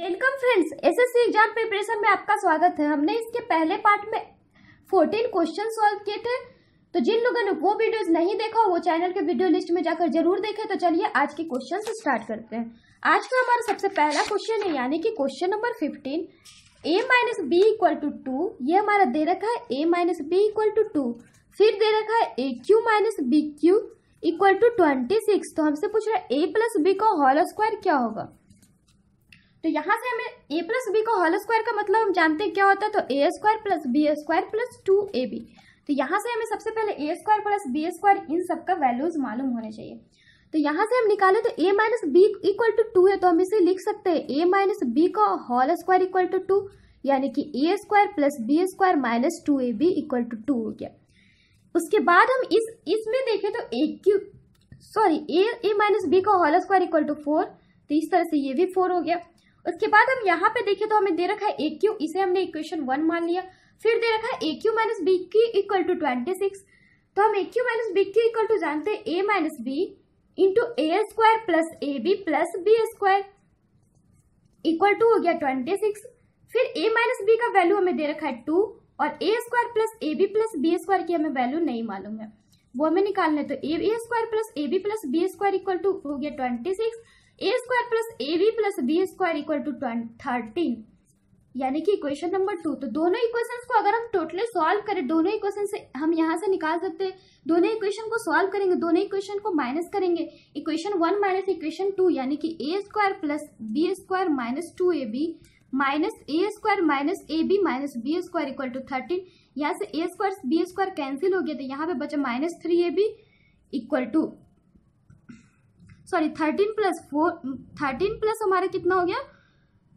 Welcome friends, SSC exam preparation में आपका स्वागत है। हमने इसके पहले पार्ट में 14 क्वेश्चन सॉल्व किए थे, तो जिन लोगों ने वो वीडियोस नहीं देखा वो चैनल के वीडियो लिस्ट में जाकर जरूर देखें। तो चलिए आज के क्वेश्चन से स्टार्ट करते हैं। आज का हमारा सबसे पहला क्वेश्चन है, यानी कि question number 15, a minus B equal to 2। ये हमारा दे रखा है a minus B equal to 2। फिर दे रखा है A cube minus B cube equal to 26। तो हमसे पूछ रहा है a प्लस बी का होल स्क्वायर क्या होगा। तो यहाँ से हमें a प्लस बी का होल स्क्वायर का मतलब हम जानते हैं क्या होता है। तो A square plus B square plus 2ab। तो यहाँ से हमें सबसे पहले a square plus B square इन सब का वैल्यूज मालूम होने चाहिए। तो यहाँ से हम निकाले तो a minus B equal to 2 है, तो हम इसे लिख सकते हैं a माइनस बी का होल स्क्वायर इक्वल टू 2, यानी कि a square plus B square minus 2ab equal to 2 हो गया। उसके बाद हम इसमें देखें तो a माइनस बी का होल स्क्वायर इक्वल टू 4, तो इस तरह से ये भी 4 हो गया। उसके बाद हम यहाँ पे देखें तो हमें दे रखा है ए क्यू, इसे हमने इक्वेशन 1 मान लिया। फिर दे रखा है A cube minus B cube equal to 26। तो हम A cube minus B cube equal to जानते हैं A minus B into A square plus A B plus B square equal to हो गया 26। फिर ए माइनस बी का value हमें दे रखा है 2 और A square plus A B plus B square की हमें वैल्यू नहीं मालूम है, वो हमें निकालना है। तो A square plus A B plus B square equal to हो गया 26, A square plus A B plus B square equal to 13, यानी कि इक्वेशन नंबर 2। तो दोनों इक्वेशंस को अगर हम टोटली सॉल्व करें, दोनों इक्वेशन से हम यहाँ से निकाल सकते हैं। दोनों इक्वेशन को सॉल्व करेंगे, दोनों इक्वेशन को माइनस करेंगे, इक्वेशन 1 माइनस इक्वेशन 2, यानी कि A square plus B square minus 2ab minus A square minus A B minus B square equal to 13। यहाँ से A square B square cancel हो गया, तो यहाँ पे बचा minus 3ab equal to 13 plus हमारा कितना हो गया।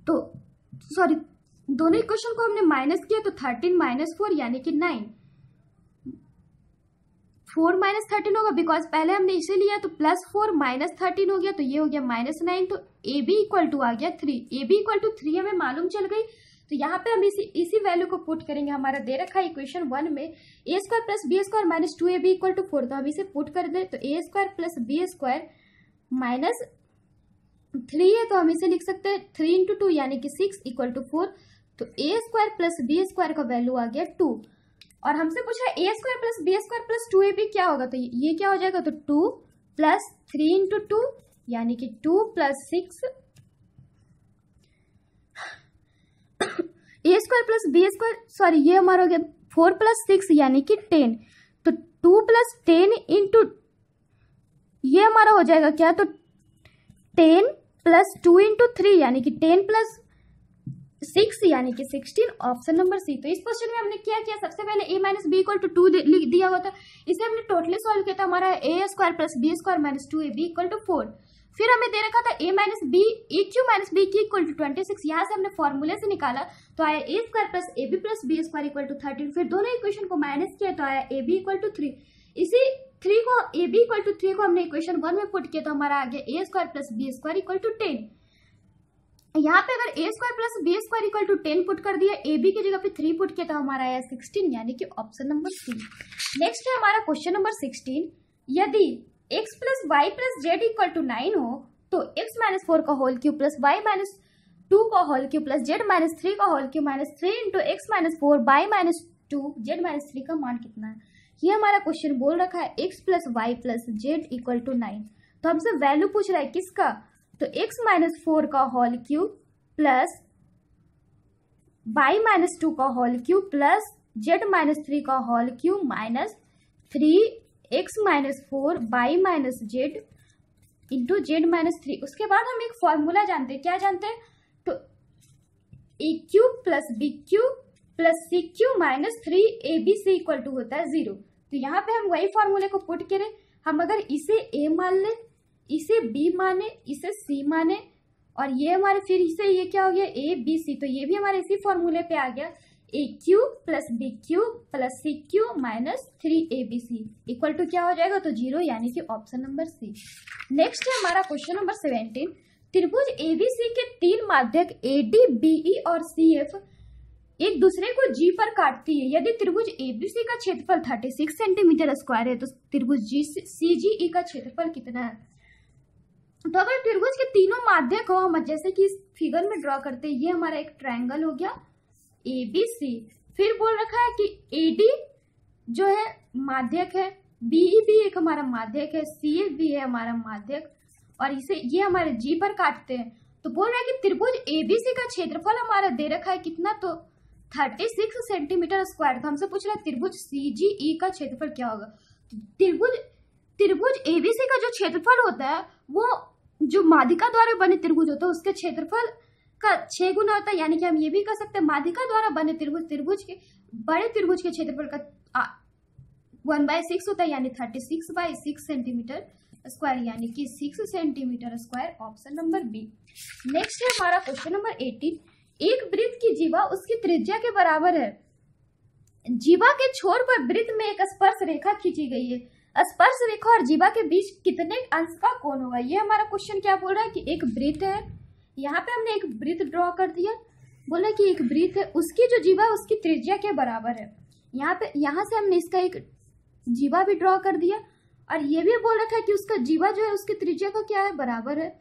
तो दोनों इक्वेशन को हमने माइनस किया, तो 13 माइनस 4 यानी कि 9। 4 माइनस 13 होगा, बिकॉज पहले हमने इसे लिया, तो प्लस 4 माइनस 13 हो गया, तो ये हो गया माइनस 9। तो ए बी इक्वल टू आ गया 3। ए बी इक्वल टू 3 हमें मालूम चल गई। तो यहाँ पे हम इसी वैल्यू को पुट करेंगे। हमारा दे रखा है इक्वेशन 1 में A square plus B square minus 2ab equal to 4। तो हम इसे पुट कर दे, तो A square plus B square minus 3 है, तो हम इसे लिख सकते हैं 3 इंटू 2 यानी कि 6 इक्वल टू 4। तो A square plus B square का वैल्यू आ गया 2। और हमसे पूछा है A square plus B square plus 2ab क्या होगा। तो ये क्या हो जाएगा, तो 2 प्लस 3 इंटू 2 यानी कि 2 प्लस 6 ए स्क्वायर प्लस बी स्क्वायर ये हमारा हो गया 4 प्लस 6 यानी कि 10। तो 2 प्लस 10 इंटू ये हमारा हो जाएगा क्या, तो 10 प्लस 2 इंटू 3 यानी कि 10 प्लस 6 यानी कि 16, ऑप्शन नंबर सी। तो इस क्वेश्चन में हमने क्या किया, सबसे पहले a minus B equal to 2 दिया हुआ था, इसे हमने टोटली सॉल्व किया था। हमारा A square plus B square minus 2ab equal to 4। फिर हमें दे रखा था a minus B A cube minus B cube equal to 26। यहाँ से हमने फॉर्मूले से निकाला, तो आया A square plus A B plus B square equal to 13। फिर दोनों इक्वेशन को माइनस किया, तो आया ए बी इक्वल टू 3। इसी 3 को ए बी इक्वल टू 3 को हमने इक्वेशन 1 में पुट किया, तो हमारा आ गया A square plus B square equal to 10। यहाँ पे अगर A square plus B square equal to 10 put कर दिया, ए बी की जगह पे 3 पुट किया, तो हमारा आया 16 यानी कि ऑप्शन नंबर सी। नेक्स्ट है हमारा क्वेश्चन नंबर 16, यदि x plus Y plus Z equal to 9 हो, तो x माइनस 4 का whole cube plus Y minus 2 का whole cube plus Z minus 3 का whole cube minus 3 into X minus 4 Y minus 2 Z minus 3 का मान कितना है। ये हमारा क्वेश्चन बोल रखा है x plus Y plus Z equal to 9। तो हमसे वैल्यू पूछ रहा है किसका, तो x माइनस 4 का whole cube plus Y minus 2 का whole cube plus Z minus 3 का whole cube minus 3x minus 4 Y minus Z into Z minus 3। उसके बाद हम एक फॉर्मूला जानते हैं, क्या जानते हैं, तो A cube plus B cube plus C cube minus 3abc equal to होता है 0। तो यहाँ पे हम वही फॉर्मूले को पुट करें। हम अगर इसे a मान ले, इसे b माने, इसे c माने, और ये हमारे फिर इसे ये क्या हो गया a b c, तो ये भी हमारे इसी फॉर्मूले पे आ गया a cube plus b cube plus c cube minus 3abc equal to क्या हो जाएगा, तो 0 यानी कि ऑप्शन नंबर सी। नेक्स्ट है हमारा क्वेश्चन नंबर 17, त्रिभुज एबीसी के 3 माध्यक एडी बीई और सीएफ एक दूसरे को जी पर काटती है। यदि त्रिभुज एबीसी का क्षेत्रफल 36 सेंटीमीटर स्क्वायर है, तो त्रिभुज सीजीई का क्षेत्रफल कितना है। तो अगर त्रिभुज के तीनों माध्यक हो, हम जैसे कि इस फिगर में ड्रॉ करते हैं, ये हमारा एक ट्रायंगल हो गया ABC, फिर बोल रखा है कि AD जो है माध्यक है, BE भी एक हमारा माध्यक है, CF भी है हमारा माध्यक, और इसे ये हमारे G पर काटते हैं। तो बोल रहा है कि त्रिभुज ABC का क्षेत्रफल हमारा दे रखा है कितना, तो 36 सेंटीमीटर स्क्वायर। तो हमसे पूछ रहा है त्रिभुज CGE का क्षेत्रफल क्या होगा। त्रिभुज ABC का जो क्षेत्रफल होता है वो जो माध्यिका द्वारा बने त्रिभुज होता है उसके क्षेत्रफल का 6 गुना होता है। यानी कि हम ये भी कह सकते हैं माध्यिका द्वारा बने त्रिभुज के बड़े त्रिभुज के क्षेत्रफल का 1/6 होता है, यानी 36/6 सेंटीमीटर स्क्वायर, यानी कि 6 centimetre square, option number B. Next है हमारा क्वेश्चन नंबर 18। एक वृत्त की जीवा उसकी त्रिज्या के बराबर है। जीवा के छोर पर वृत्त में एक स्पर्श रेखा खींची गई है। स्पर्श रेखा और जीवा के बीच कितने अंश का कोण होगा। ये हमारा क्वेश्चन क्या बोल रहा है कि एक वृत्त है, यहाँ पे हमने एक वृत्त ड्रॉ कर दिया, बोला कि एक वृत्त है, उसकी जो जीवा उसकी त्रिज्या के बराबर है। यहाँ से हमने इसका एक जीवा भी ड्रॉ कर दिया, और ये भी बोल रखा है कि उसका जीवा जो है उसकी त्रिज्या का क्या है, बराबर है।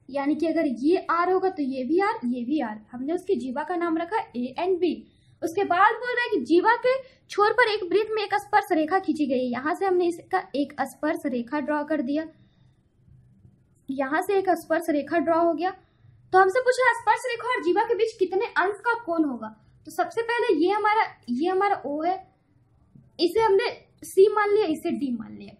यानी कि अगर ये आर होगा तो ये भी आर, ये भी आर। हमने उसकी जीवा का नाम रखा A एंड B। उसके बाद बोल रहा है कि जीवा के छोर पर एक वृत्त में एक स्पर्श रेखा खींची गई है। यहाँ से हमने इसका एक स्पर्श रेखा ड्रॉ कर दिया, यहाँ से एक स्पर्श रेखा ड्रॉ हो गया। तो हमसे पूछ रहा है स्पर्श रेखा और जीवा के बीच कितने अंश का कोण होगा। तो सबसे पहले ये हमारा O है, इसे हमने C मान लिया, इसे D मान लिया।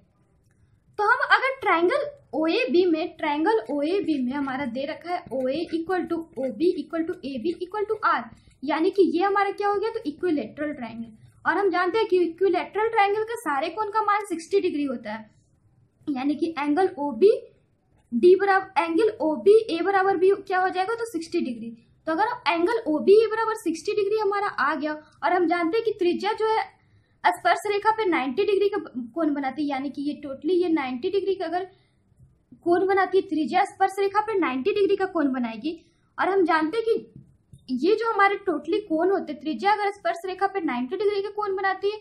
तो हम अगर ट्रायंगल OAB में हमारा दे रखा है OA equal to OB equal to AB equal to R, यानी कि ये हमारा क्या हो गया, तो इक्विलेटरल ट्रायंगल। और हम जानते हैं कि इक्विलेटरल ट्रायंगल का सारे कोण का मान 60 डिग्री होता है, यानी कि एंगल OB A बराबर भी क्या हो जाएगा, तो 60 डिग्री। तो अगर हम एंगल OBA बराबर 60 डिग्री हमारा आ गया, और हम जानते हैं कि त्रिज्या जो है स्पर्श रेखा पे 90 डिग्री का कोण बनाती है, यानी कि ये टोटली ये 90 डिग्री का अगर कोण बनाती है, त्रिज्या स्पर्श रेखा पे 90 डिग्री का कोण बनाएगी। और हम जानते हैं कि ये जो हमारे टोटली कोण होते हैं, त्रिज्या अगर स्पर्श रेखा पे 90 डिग्री का कोण बनाती है,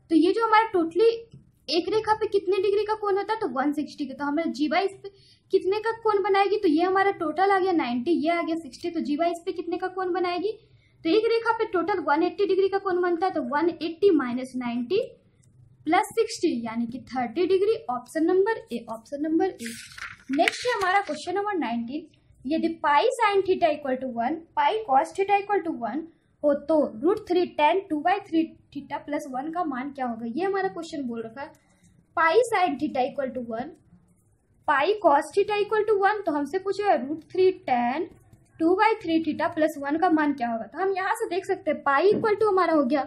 तो ये जो हमारा टोटली एक रेखा पे कितने डिग्री का कोण होता है, तो 160 का। तो हमारा जीवा इस पे कितने का कोण बनाएगी, तो ये हमारा टोटल आ गया 90, ये आ गया 60, तो जीवा इस पे कितने का कोण बनाएगी, तो एक रेखा पे टोटल 180 डिग्री का कोण बनता है। तो 180 माइनस 90 प्लस 60, यानी कि 30 degree, option number A. Next है हमारा क्वेश्चन नंबर 19। यदि pi sine theta equal to 1, pi cos theta equal to 1 हो तो √3 tan 2/3 थीटा प्लस 1 का मान क्या होगा। ये हमारा क्वेश्चन बोल रखा है pi sine theta equal to 1, pi cos theta equal to 1, तो हमसे पूछेगा √3 tan 2/3 थीटा प्लस 1 का मान क्या होगा। तो हम यहाँ से देख सकते हैं पाई इक्वल टू हमारा हो गया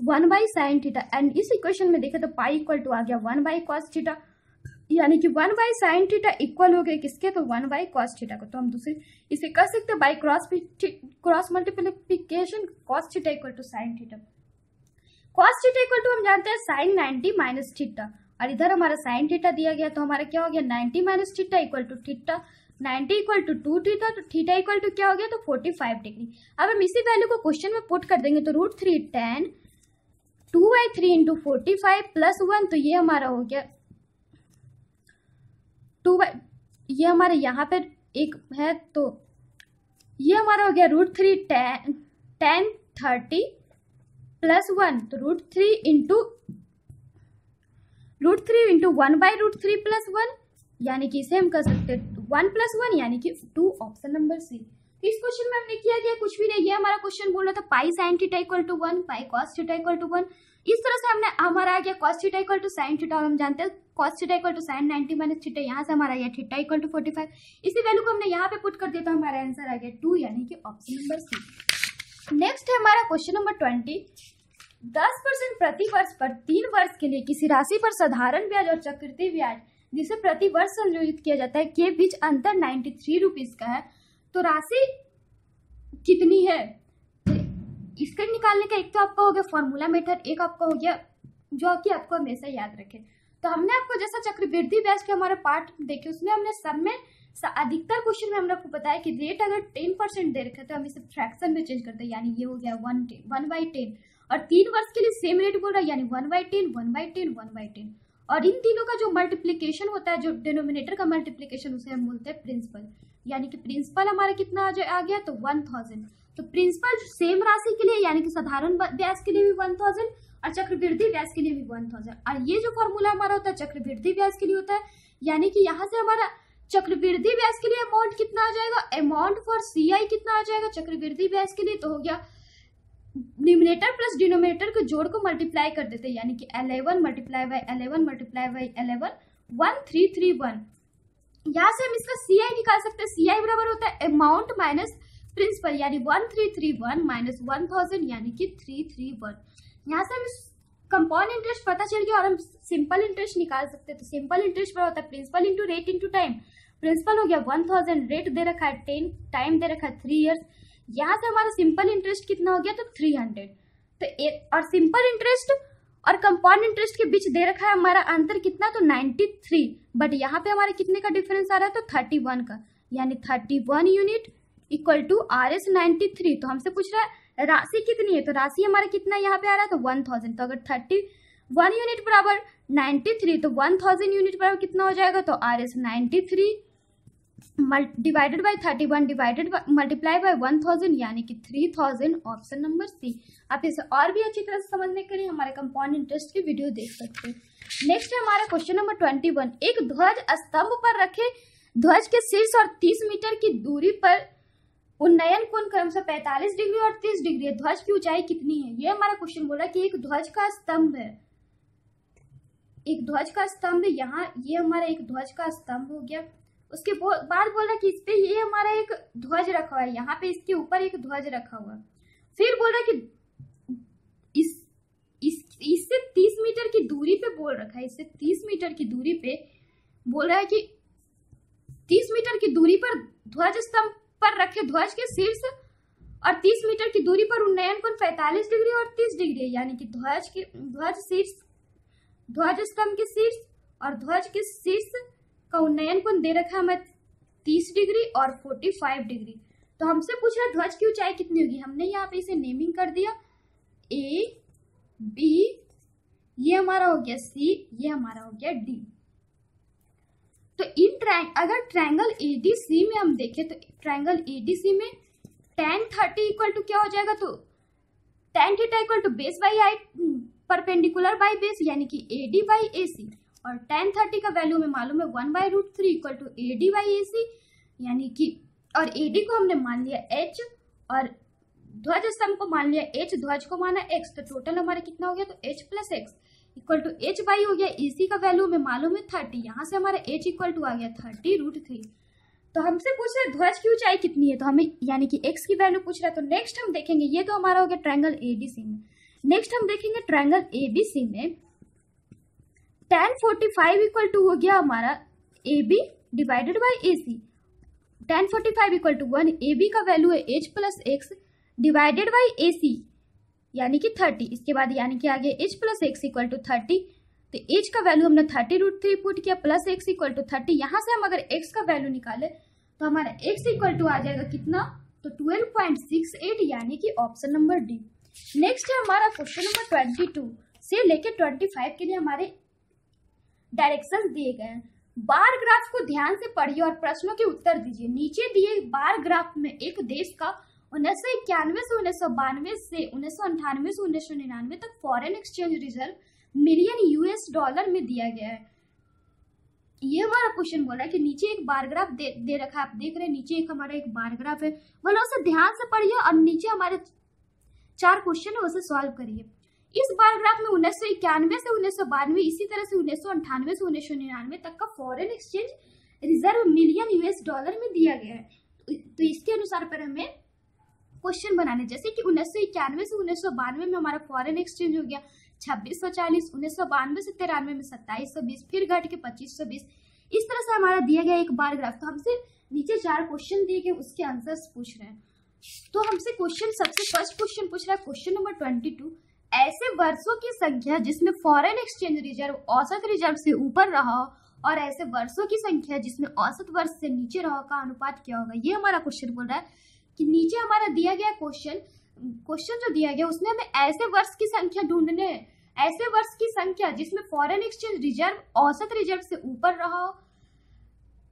1/sin थीटा, एंड इस इक्वेशन में देखें तो पाई इक्वल टू आ गया 1/cos थीटा, यानी कि 1/sin थीटा इक्वल हो गया किसके, तो 1/cos थीटा को। तो हम दूसरे इसे कर सकते हैं by cross multiplication, cos theta equal to sin theta. cos theta equal to हम जानते हैं sin 90 माइनस थीटा, और इधर हमारा sin थीटा दिया गया, तो हमारा क्या हो गया 90 minus theta equal to theta, 90 equal to 2 theta, तो थीटा इक्वल टू क्या हो गया, तो 45 डिग्री। अब हम इसी वैल्यू को क्वेश्चन में पुट कर देंगे, तो √3 tan 2/3 इंटू 45 प्लस 1, तो ये हमारा हो गया 2, ये हमारे यहाँ पे एक है, तो ये हमारा हो गया √3 tan 30 प्लस 1, तो √3 इंटू 1/√3 प्लस 1, यानी कि इसे हम कर सकते हैं 1 + 1 यानी कि 2, ऑप्शन नंबर सी। इस क्वेश्चन में हमने किया गया कुछ भी नहीं, ये हमारा क्वेश्चन बोल रहा था pi sine theta equal to 1, pi cos theta equal to 1। इस तरह से हमारा आ गया cos theta equal to sine theta, और हम जानते हैं cos theta equal to sine 90 minus theta, यहाँ से हमारा आ गया थीटा इक्वल टू 45। इसी वैल्यू को हमने यहाँ पे पुट कर दिया, तो हमारा आंसर आ गया 2, यानी कि ऑप्शन नंबर सी। नेक्स्ट है हमारा क्वेश्चन नंबर 20। 10% प्रति वर्ष पर 3 वर्ष के लिए किसी राशि पर साधारण ब्याज और चक्रवृद्धि ब्याज जिसे प्रति वर्ष संयोजित किया जाता है के बीच अंतर 93 रुपीज का है, तो राशि कितनी है। इसका निकालने का एक तो आपका हो गया फॉर्मूला मेथड, एक आपका हो गया जो कि आपको हमेशा याद रखे। तो हमने आपको जैसा चक्रवृद्धि ब्याज के हमारे पार्ट देखे, उसमें हमने सब में अधिकतर क्वेश्चन में हमने आपको बताया कि रेट अगर 10% दे रखे तो हम इसे फ्रैक्शन में चेंज करते हैं, यानी ये हो गया 1/10, और 3 वर्ष के लिए सेम रेट बोल रहा है, यानी 1/10, 1/10, 1/10, और इन तीनों का जो मल्टीप्लीकेशन होता है, जो डिनोमिनेटर का मल्टीप्लीकेशन, उसे हम बोलते हैं प्रिंसिपल। यानी कि प्रिंसिपल हमारा कितना आ गया, तो 1000। तो प्रिंसिपल सेम राशि के लिए यानी कि साधारण ब्याज के लिए भी 1000 और चक्रवृद्धि ब्याज के लिए भी 1000। और ये जो फॉर्मूला हमारा होता है चक्रवृद्धि ब्याज के लिए होता है, यानी कि यहाँ से हमारा चक्रवृद्धि ब्याज के लिए अमाउंट कितना आ जाएगा, अमाउंट फॉर CI कितना आ जाएगा चक्रवृद्धि ब्याज के लिए, तो हो गया न्यूमिनेटर प्लस डिनोमिनेटर के जोड़ को मल्टीप्लाई कर देते हैं, यानी कि 11 मल्टीप्लाई बाय 11 मल्टीप्लाई बाय 11 1331। यहाँ से हम इसका CI निकाल सकते हैं। CI बराबर होता है अमाउंट माइनस प्रिंसिपल, यानी 1331 माइनस 1000 यानी कि 331। यहाँ से हम कंपाउंड इंटरेस्ट पता चल गया और हम सिंपल इंटरेस्ट निकाल सकते हैं। तो सिंपल इंटरेस्ट बराबर होता है principal into rate into time. Principal हो गया 1000, रेट दे रखा है 10, टाइम दे रखा है 3 ईयर्स। यहाँ से हमारा सिंपल इंटरेस्ट कितना हो गया, तो 300। तो और सिंपल इंटरेस्ट और कंपाउंड इंटरेस्ट के बीच दे रखा है हमारा अंतर कितना, तो 93। बट यहाँ पे हमारे कितने का डिफरेंस आ रहा है, तो 31 का, यानी 31 यूनिट इक्वल टू RS 93। तो हमसे पूछ रहा है राशि कितनी है, तो राशि हमारा कितना यहाँ पे आ रहा है, तो 1000। तो अगर 31 यूनिट बराबर 93, तो 1000 यूनिट बराबर कितना हो जाएगा, तो RS 93 divided by 31 divided multiply by 1000 यानी कि 3000। Option number C. आप इसे और भी अच्छी तरह से समझने के लिए हमारे कंपाउंड इंटरेस्ट की वीडियो देख सकते हैं। नेक्स्ट है हमारा क्वेश्चन नंबर 21। एक ध्वज स्तंभ पर रखे ध्वज के शीर्ष और 30 मीटर की दूरी पर उन्नयन कोण क्रमशः 45 डिग्री और 30 डिग्री है। ध्वज की ऊंचाई कितनी है, ये हमारा क्वेश्चन बोल रहा है कि एक ध्वज का स्तंभ है, एक ध्वज का स्तंभ यहाँ, ये हमारा एक ध्वज का स्तंभ हो गया। उसके बाद बोल रहा है कि इस पे ये हमारा एक ध्वज रखा हुआ है, यहाँ पे इसके ऊपर एक ध्वज रखा हुआ है। फिर बोल रहा है कि इससे 30 मीटर की दूरी पे बोल रखा है, इससे 30 मीटर की दूरी पे बोल रहा है कि 30 मीटर की दूरी पर ध्वज स्तंभ पर रखे ध्वज के शीर्ष और 30 मीटर की दूरी पर उन्नयन कोण 45 डिग्री और 30 डिग्री है। यानी कि ध्वज स्तंभ के शीर्ष और ध्वज के शीर्ष का उन्नयन कोण दे रखा है हमें 30 डिग्री और 45 डिग्री। तो हमसे पूछ रहा है ध्वज की ऊंचाई कितनी होगी। हमने यहाँ पे इसे नेमिंग कर दिया A, B, ये हमारा हो गया C, ये हमारा हो गया D। तो अगर ट्रायंगल ADC में हम देखें तो ट्रायंगल ADC में tan 30 इक्वल टू क्या हो जाएगा, तो tan theta equal to base by height perpendicular by base यानी कि AD बाई AC। और tan 30 का वैल्यू में मालूम है 1/√3 equal to AD by AC, यानी कि और AD को हमने मान लिया H और ध्वज स्तंभ को मान लिया H, ध्वज को माना X। तो टोटल हमारा कितना हो गया, तो H plus X equal to H by हो गया AC का वैल्यू में मालूम है 30, यहाँ से हमारा H इक्वल टू आ गया 30√3। तो हमसे पूछ रहा है ध्वज की ऊंचाई कितनी है, तो हमें यानी कि X की वैल्यू पूछ रहा है। तो नेक्स्ट हम देखेंगे, ये तो हमारा हो गया ट्रायंगल ADC में। नेक्स्ट हम देखेंगे ट्रायंगल ABC में tan 45 इक्वल टू हो गया हमारा AB divided by AC। tan 45 equal to 1, AB का वैल्यू है H plus X divided by AC यानी कि 30। इसके बाद यानी कि आगे H plus X equal to 30। तो H का वैल्यू हमने 30√3 पुट किया प्लस X इक्वल टू 30। यहाँ से हम अगर X का वैल्यू निकाले तो हमारा X इक्वल टू आ जाएगा कितना, तो 12.68 यानी कि ऑप्शन नंबर डी। नेक्स्ट है हमारा क्वेश्चन नंबर 22 से लेकर 25 के लिए हमारे डायरेक्शंस दिए गए हैं। बार ग्राफ को ध्यान से पढ़िए और प्रश्नों के उत्तर दीजिए। नीचे दिए बार ग्राफ में एक देश का 1991 से 1992 से 1998 से 1999 तक foreign exchange reserve million $US में दिया गया है। ये हमारा क्वेश्चन बोल रहा है कि नीचे एक बार ग्राफ दे रखा है, आप देख रहे हैं नीचे एक हमारा एक बार ग्राफ है, बोलो उसे ध्यान से पढ़िए और नीचे हमारे 4 क्वेश्चन है उसे सॉल्व करिए। इस बार ग्राफ में 1991 से 1992 इसी तरह से 1998 से 1999 तक का foreign exchange reserve million $US में दिया गया है। तो इसके अनुसार पर हमें क्वेश्चन बनाने, जैसे कि 1991 से 1992 में हमारा फॉरेन एक्सचेंज हो गया 2640, 1992 से 93 में 2720, फिर घट के 2520। इस तरह से हमारा दिया गया एक बार ग्राफ। तो हमसे नीचे 4 क्वेश्चन दिए गए, उसके आंसर्स पूछ रहे हैं। तो हमसे क्वेश्चन, सबसे फर्स्ट क्वेश्चन पूछ रहा है क्वेश्चन नंबर 22, ऐसे वर्षों की संख्या जिसमें फॉरेन एक्सचेंज रिजर्व औसत रिजर्व से ऊपर रहा और ऐसे वर्षों की संख्या जिसमें औसत वर्ष से नीचे रहा का अनुपात क्या होगा। ये हमारा क्वेश्चन बोल रहा है कि नीचे हमारा दिया गया क्वेश्चन जो दिया गया उसमें हमें ऐसे वर्ष की संख्या ढूंढने हैं, ऐसे वर्ष की संख्या जिसमें फॉरेन एक्सचेंज रिजर्व औसत रिजर्व से ऊपर रहा हो,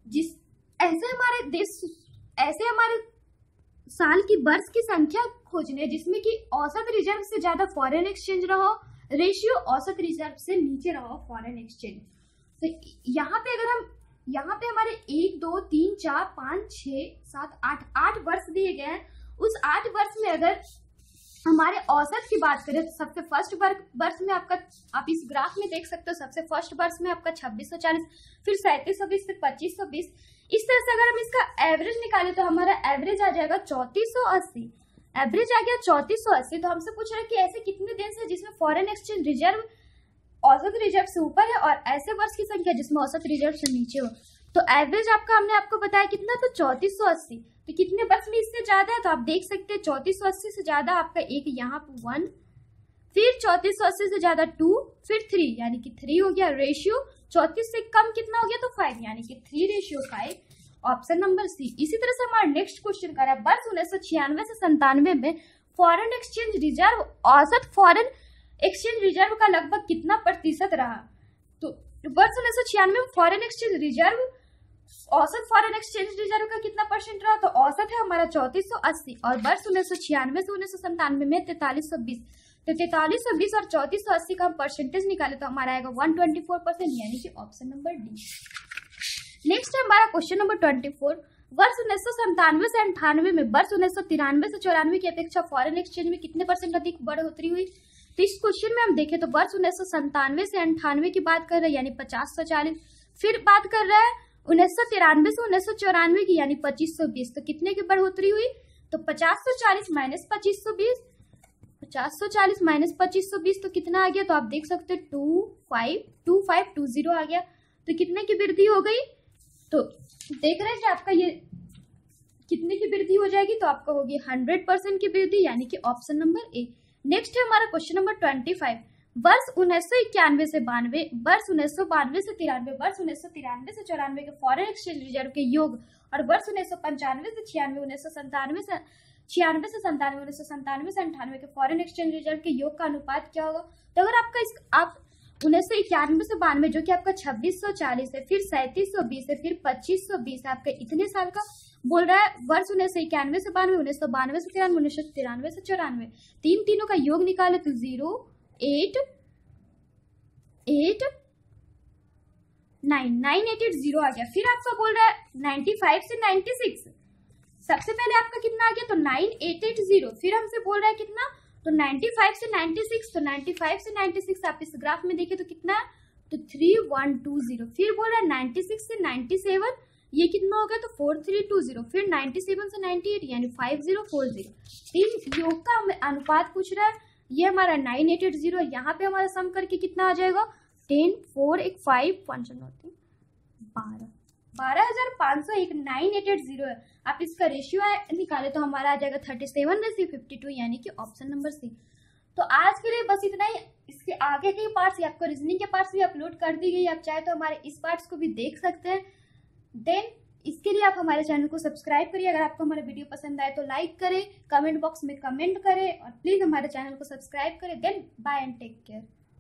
जिस ऐसे हमारे साल की वर्ष की संख्या खोजने जिसमें कि औसत रिजर्व से ज्यादा फॉरेन एक्सचेंज रहा हो, रेशियो औसत रिजर्व से नीचे रहा हो फॉरेन एक्सचेंज। तो यहाँ पे हमारे 1 2 3 4 5 6 7 8 वर्ष दिए गए हैं। उस 8 वर्ष में अगर हमारे औसत की बात करें तो सबसे फर्स्ट वर्ष में आपका, आप इस ग्राफ में देख सकते हो, सबसे फर्स्ट वर्ष में आपका 2640, फिर 3720, फिर 2520। इस तरह से अगर हम इसका एवरेज निकालें तो हमारा एवरेज आ जाएगा 3480। एवरेज आ गया 3480। तो हमसे पूछ रहा है कि ऐसे कितने दिन से जिसमें फॉरेन एक्सचेंज रिजर्व औसत रिजर्व से ऊपर है और ऐसे वर्ष की संख्या जिसमें औसत रिजर्व से नीचे हो। तो एवरेज हमने आपको बताया कितना, तो 3480। तो कितने वर्ष में इससे ज्यादा है, तो आप देख सकते हैं 3480 से ज्यादा आपका एक यहाँ पे 1, फिर 3480 से ज्यादा 2, फिर 3, यानी कि 3 हो गया। रेशियो 34 से कम कितना हो गया, तो 5, यानी कि 3:5। Option number C. इसी तरह से हमारा नेक्स्ट क्वेश्चन कर रहा है, वर्ष 1996 से 97 में फॉरेन एक्सचेंज रिजर्व औसत फॉरेन एक्सचेंज रिजर्व का लगभग कितना प्रतिशत रहा। तो वर्ष 1996 में फॉरेन एक्सचेंज रिजर्व औसत फॉरेन एक्सचेंज रिजर्व का कितना परसेंट रहा, तो औसत है हमारा 3480। और वर्ष 1996 से 1997 में 4320। तो 4320 और 3480 का हम परसेंटेज निकाले तो हमारा आएगा 124%, यानी कि ऑप्शन नंबर डी। नेक्स्ट है हमारा क्वेश्चन नंबर 24। वर्ष 1997 से 98 में वर्ष 1993 से 94 की अपेक्षा फॉरेन एक्सचेंज में कितने परसेंट अधिक बढ़ोतरी हुई। तो इस क्वेश्चन में हम देखें तो वर्ष 1997 से 98 की बात कर रहे हैं, यानी 50-40। फिर बात कर रहा है 1993 से 1994 की, यानी 2520। तो कितने की बढ़ोतरी हुई, तो 50-40 माइनस 2520, 50-40 माइनस 2520 तो कितना आ गया, तो आप देख सकते हो 2520 आ गया। तो कितने की वृद्धि हो गई, तो देख रहे हैं कि आपका ये कितने की वृद्धि हो जाएगी, तो आपका होगी 100% की वृद्धि, यानी कि ऑप्शन नंबर ए। नेक्स्ट है हमारा क्वेश्चन नंबर 25। वर्ष 1991 से 92, वर्ष 1992 से 93, वर्ष 1993 से 94 के फॉरेन एक्सचेंज रिजर्व के योग और वर्ष 1995 से 96, 1997 से 96 से 97, 1997 से 98 के फॉरेन एक्सचेंज रिजर्व के योग का अनुपात क्या होगा। तो अगर आप 1991 से 92 जो कि आपका 2640 है, फिर 3720 है, फिर 2520 है, आपका इतने साल का बोल रहा है। वर्ष 1991 से 92, 1992 से 93, 1993 से 94, तीनों का योग निकाले तो 9880 आ गया। फिर आपका बोल रहा है 95 से 96, सबसे पहले आपका कितना आ गया, तो 9880। फिर हमसे बोल रहा है कितना, तो 95 से 96, तो 95 से 96 आप इस ग्राफ में देखें तो कितना है, तो 3120। फिर बोल रहा है 96 से 97, ये कितना हो गया, तो 4320। फिर 97 से 98, यानी 5040। तीन योग का अनुपात पूछ रहा है, ये हमारा 9880। यहाँ पे हमारा सम करके कितना आ जाएगा, 10 4 1 5 5 12,501 9880 है। आप इसका रेशियो निकाले तो हमारा आ जाएगा 37:52, यानी कि ऑप्शन नंबर सी। तो आज के लिए बस इतना ही। इसके आगे के पार्ट्स या आपको रीजनिंग के पार्ट्स भी अपलोड कर दी गई, आप चाहे तो हमारे इस पार्ट्स को भी देख सकते हैं। देन इसके लिए आप हमारे चैनल को सब्सक्राइब करिए। अगर आपको हमारा वीडियो पसंद आए तो लाइक करें, कमेंट बॉक्स में कमेंट करें और प्लीज हमारे चैनल को सब्सक्राइब करें। Then bye and take care.